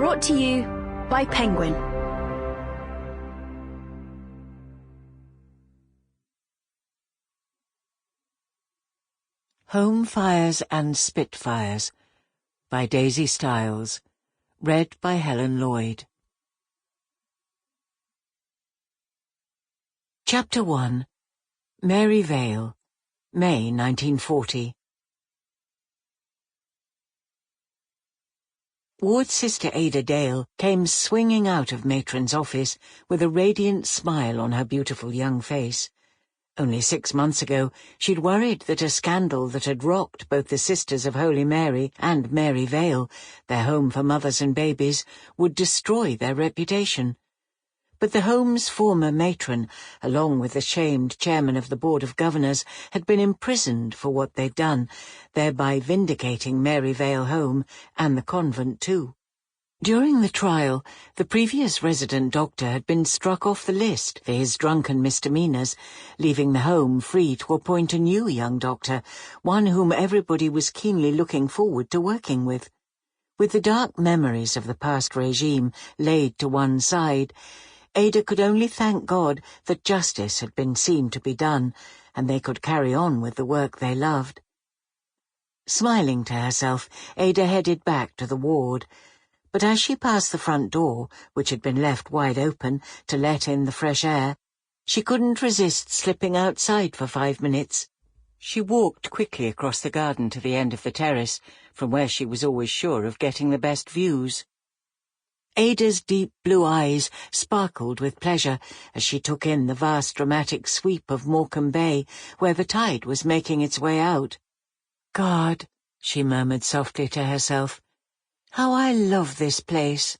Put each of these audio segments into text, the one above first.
Brought to you by Penguin. Home Fires and Spitfires by Daisy Stiles. Read by Helen Lloyd. Chapter 1. Mary Vale, May 1940. Ward's sister Ada Dale came swinging out of Matron's office with a radiant smile on her beautiful young face. Only 6 months ago, she'd worried that a scandal that had rocked both the Sisters of Holy Mary and Mary Vale, their home for mothers and babies, would destroy their reputation. But the home's former matron, along with the shamed chairman of the Board of Governors, had been imprisoned for what they'd done, thereby vindicating Mary Vale Home and the convent too. During the trial, the previous resident doctor had been struck off the list for his drunken misdemeanors, leaving the home free to appoint a new young doctor, one whom everybody was keenly looking forward to working with. With the dark memories of the past regime laid to one side, Ada could only thank God that justice had been seen to be done, and they could carry on with the work they loved. Smiling to herself, Ada headed back to the ward. But as she passed the front door, which had been left wide open to let in the fresh air, she couldn't resist slipping outside for 5 minutes. She walked quickly across the garden to the end of the terrace, from where she was always sure of getting the best views. Ada's deep blue eyes sparkled with pleasure as she took in the vast dramatic sweep of Morecambe Bay, where the tide was making its way out. "God," she murmured softly to herself, "how I love this place."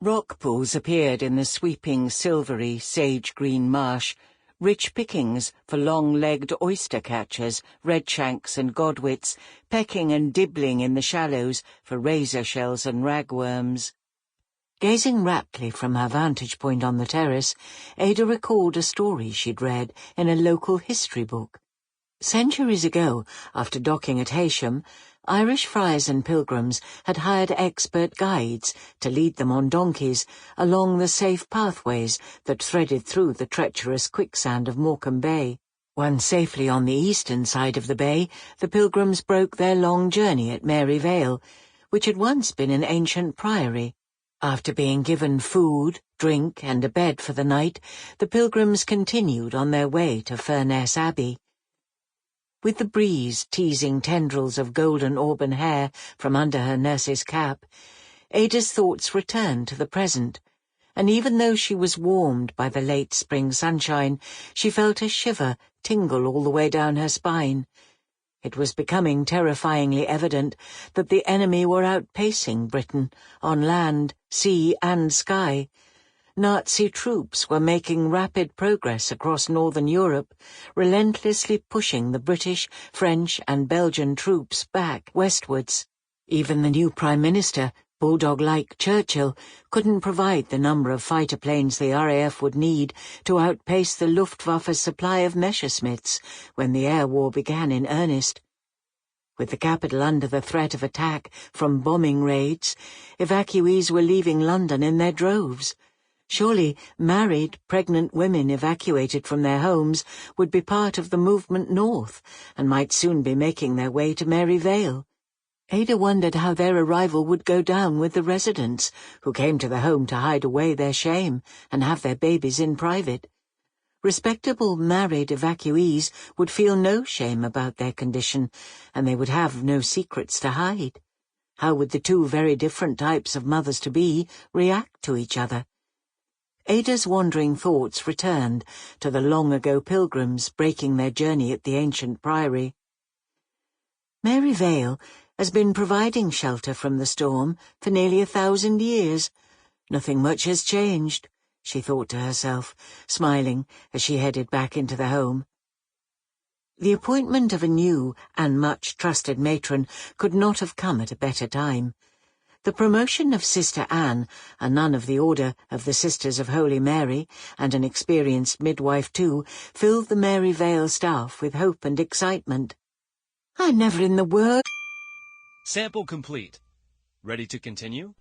Rock pools appeared in the sweeping, silvery, sage-green marsh, rich pickings for long-legged oyster-catchers, redshanks and godwits, pecking and dibbling in the shallows for razor shells and ragworms. Gazing raptly from her vantage point on the terrace, Ada recalled a story she'd read in a local history book. Centuries ago, after docking at Heysham, Irish friars and pilgrims had hired expert guides to lead them on donkeys along the safe pathways that threaded through the treacherous quicksand of Morecambe Bay. Once safely on the eastern side of the bay, the pilgrims broke their long journey at Mary Vale, which had once been an ancient priory. After being given food, drink, and a bed for the night, the pilgrims continued on their way to Furness Abbey. With the breeze teasing tendrils of golden auburn hair from under her nurse's cap, Ada's thoughts returned to the present, and even though she was warmed by the late spring sunshine, she felt a shiver tingle all the way down her spine. It was becoming terrifyingly evident that the enemy were outpacing Britain on land, sea, and sky. Nazi troops were making rapid progress across northern Europe, relentlessly pushing the British, French, and Belgian troops back westwards. Even the new Prime Minister, bulldog-like Churchill, couldn't provide the number of fighter planes the RAF would need to outpace the Luftwaffe's supply of Messerschmitts when the air war began in earnest. With the capital under the threat of attack from bombing raids, evacuees were leaving London in their droves. Surely married, pregnant women evacuated from their homes would be part of the movement north and might soon be making their way to Mary Vale. Ada wondered how their arrival would go down with the residents, who came to the home to hide away their shame and have their babies in private. Respectable married evacuees would feel no shame about their condition, and they would have no secrets to hide. How would the two very different types of mothers-to-be react to each other? Ada's wandering thoughts returned to the long-ago pilgrims breaking their journey at the ancient priory. Mary Vale has been providing shelter from the storm for nearly 1,000 years. Nothing much has changed, she thought to herself, smiling as she headed back into the home. The appointment of a new and much trusted matron could not have come at a better time. The promotion of Sister Anne, a nun of the Order of the Sisters of Holy Mary, and an experienced midwife too, filled the Mary Vale staff with hope and excitement. "I never in the world—" Sample complete. Ready to continue?